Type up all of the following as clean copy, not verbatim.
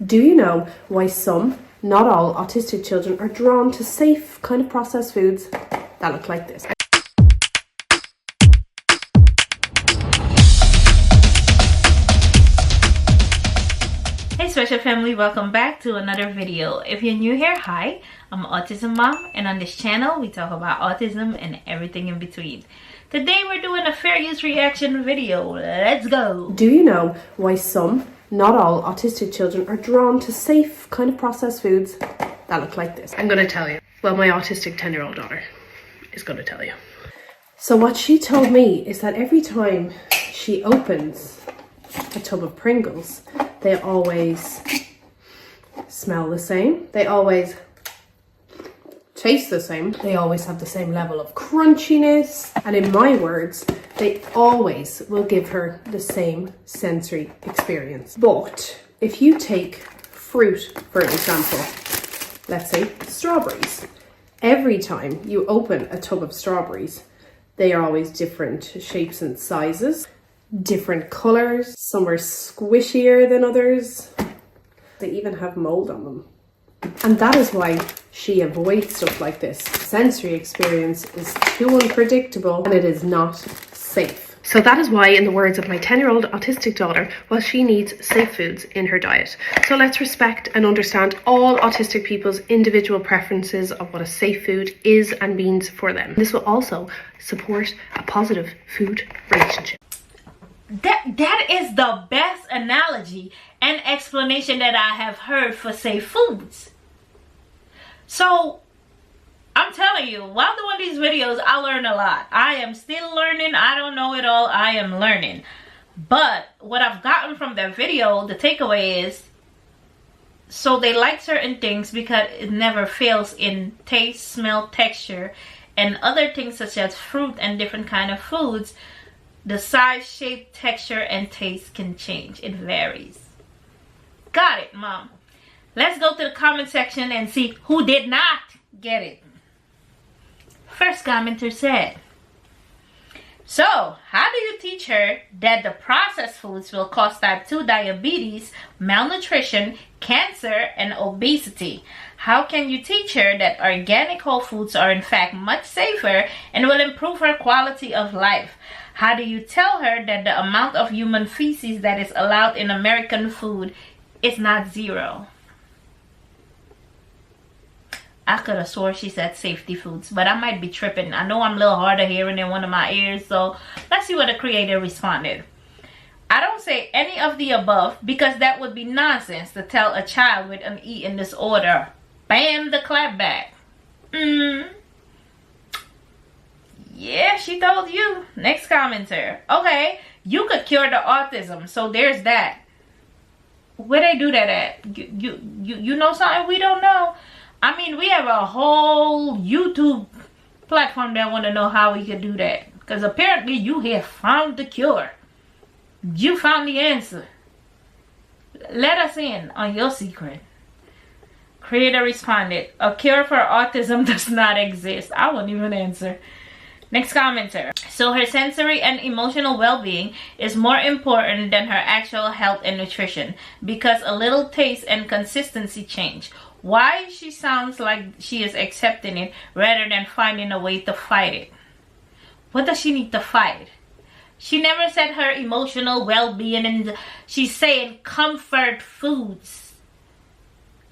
Do you know why some, not all, autistic children are drawn to safe kind of processed foods that look like this? Hey special family, welcome back to another video. If you're new here, hi, I'm Autism Mom, and on this channel we talk about autism and everything in between. Today we're doing a fair use reaction video. Let's go. Do you know why some, not all, autistic children are drawn to safe kind of processed foods that look like this? I'm going to tell you. Well, my autistic 10-year-old daughter is going to tell you. So what she told me is that every time she opens a tub of Pringles, they always smell the same. They always taste the same. They always have the same level of crunchiness. And in my words, they always will give her the same sensory experience. But if you take fruit, for example, let's say strawberries, every time you open a tub of strawberries, they are always different shapes and sizes, different colors. Some are squishier than others. They even have mold on them. And that is why she avoids stuff like this. Sensory experience is too unpredictable and it is not safe. So that is why, in the words of my 10-year-old autistic daughter, well, she needs safe foods in her diet. So let's respect and understand all autistic people's individual preferences of what a safe food is and means for them. This will also support a positive food relationship. That is the best analogy and explanation that I have heard for safe foods. So, I'm telling you, while doing these videos, I learned a lot. I am still learning. I don't know it all. I am learning. But what I've gotten from that video, the takeaway is, so they like certain things because it never fails in taste, smell, texture, and other things such as fruit and different kind of foods. The size, shape, texture, and taste can change. It varies. Got it, Mom. Let's go to the comment section and see who did not get it. First commenter said, so, how do you teach her that the processed foods will cause type 2 diabetes, malnutrition, cancer, and obesity? How can you teach her that organic whole foods are in fact much safer and will improve her quality of life? How do you tell her that the amount of human feces that is allowed in American food is not zero? I could have swore she said safety foods, but I might be tripping. I know I'm a little hard of hearing in one of my ears, so let's see what the creator responded. I don't say any of the above because that would be nonsense to tell a child with an eating disorder. Bam, the clap back. Yeah, she told you. Next commenter. Okay, you could cure the autism, so there's that. Where they do that at? You know something we don't know? I mean, we have a whole YouTube platform that want to know how we could do that. Because apparently you have found the cure. You found the answer. Let us in on your secret. Creator responded, a cure for autism does not exist. I won't even answer. Next commenter. So her sensory and emotional well-being is more important than her actual health and nutrition because a little taste and consistency change. Why she sounds like she is accepting it rather than finding a way to fight it. What does she need to fight? She never said her emotional well-being, and she's saying comfort foods.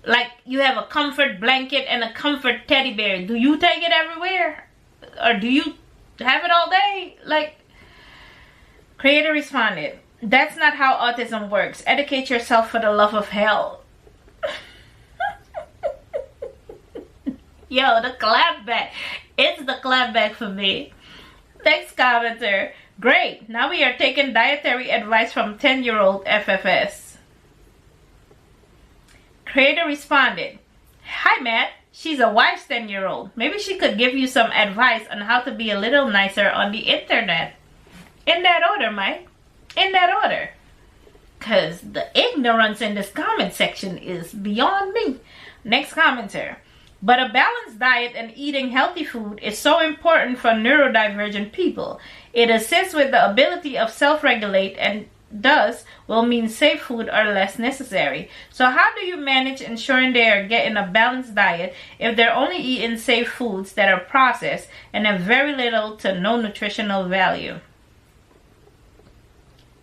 Like you have a comfort blanket and a comfort teddy bear. Do you take it everywhere? Or do you have it all day? Like, creator responded, that's not how autism works. Educate yourself for the love of hell. Yo, the clap back. It's the clap back for me. Next commenter. Great. Now we are taking dietary advice from 10-year-old FFS. Creator responded, hi Matt. She's a wise 10-year-old. Maybe she could give you some advice on how to be a little nicer on the internet. In that order, Mike. In that order. Because the ignorance in this comment section is beyond me. Next commenter. But a balanced diet and eating healthy food is so important for neurodivergent people. It assists with the ability of self-regulate and does will mean safe food are less necessary. So how do you manage ensuring they are getting a balanced diet if they're only eating safe foods that are processed and have very little to no nutritional value?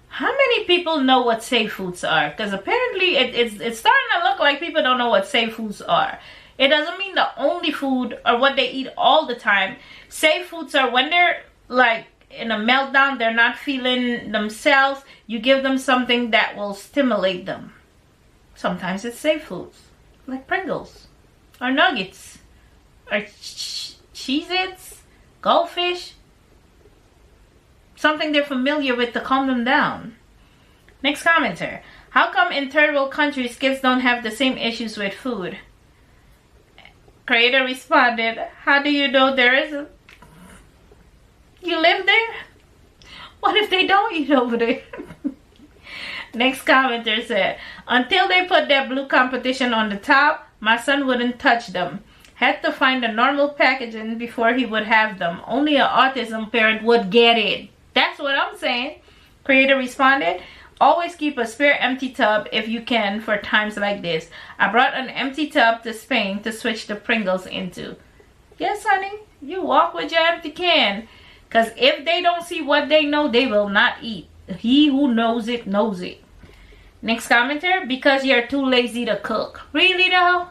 How many people know what safe foods are? Because apparently it's starting to look like people don't know what safe foods are. It doesn't mean the only food or what they eat all the time. Safe foods are when they're like in a meltdown, they're not feeling themselves, you give them something that will stimulate them. Sometimes it's safe foods, like Pringles, or nuggets, or Cheez-Its, goldfish, something they're familiar with to calm them down. Next commenter. How come in third world countries kids don't have the same issues with food? Creator responded, how do you know there isn't? You live there? What if they don't eat over there? Next commenter said, until they put that blue competition on the top, my son wouldn't touch them. Had to find a normal packaging before he would have them. Only an autism parent would get it. That's what I'm saying. Creator responded, always keep a spare empty tub if you can for times like this. I brought an empty tub to Spain to switch the Pringles into. Yes, honey, you walk with your empty can. Because if they don't see what they know, they will not eat. He who knows it, knows it. Next commenter, because you're too lazy to cook. Really though?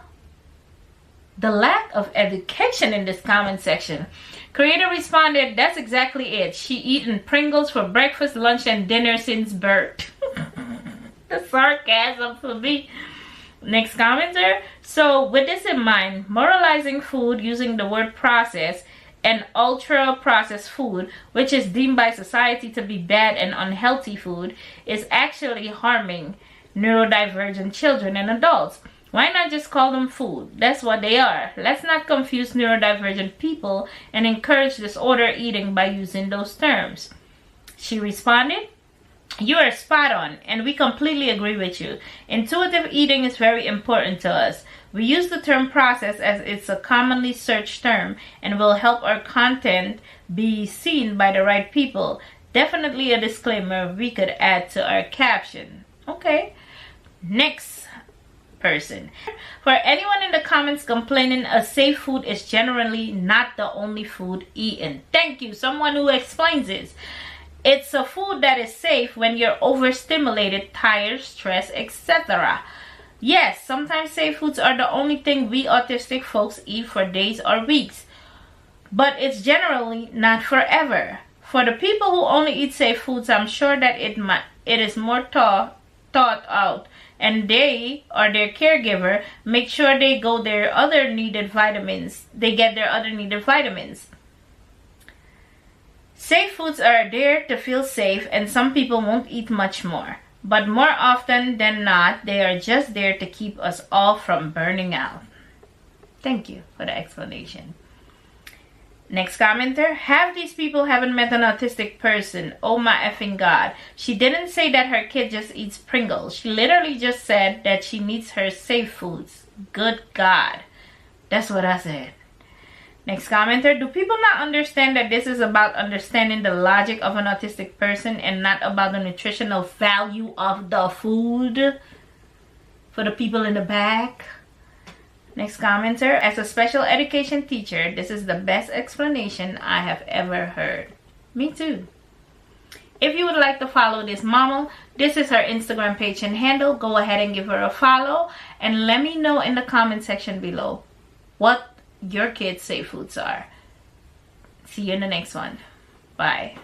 The lack of education in this comment section. Creator responded, that's exactly it. She eaten Pringles for breakfast, lunch, and dinner since birth. The sarcasm for me. Next commenter. So with this in mind, moralizing food using the word process and ultra processed food, which is deemed by society to be bad and unhealthy food, is actually harming neurodivergent children and adults. Why not just call them food? That's what they are. Let's not confuse neurodivergent people and encourage disorder eating by using those terms. She responded, you are spot on, and we completely agree with you. Intuitive eating is very important to us. We use the term process as it's a commonly searched term and will help our content be seen by the right people. Definitely a disclaimer we could add to our caption. Okay, next person. For anyone in the comments complaining a safe food is generally not the only food eaten. Thank you, someone who explains this. It's a food that is safe when you're overstimulated, tired, stressed, etc. Yes, sometimes safe foods are the only thing we autistic folks eat for days or weeks. But it's generally not forever. For the people who only eat safe foods, I'm sure that it is more thought out, and they or their caregiver make sure they get their other needed vitamins. Safe foods are there to feel safe, and some people won't eat much more. But more often than not, they are just there to keep us all from burning out. Thank you for the explanation. Next commenter, half these people haven't met an autistic person. Oh my effing god. She didn't say that her kid just eats Pringles. She literally just said that she needs her safe foods. Good god. That's what I said. Next commenter, do people not understand that this is about understanding the logic of an autistic person and not about the nutritional value of the food? For the people in the back. Next commenter, as a special education teacher, this is the best explanation I have ever heard. Me too. If you would like to follow this mama, this is her Instagram page and handle. Go ahead and give her a follow. And let me know in the comment section below what your kids' safe foods are. See you in the next one. Bye.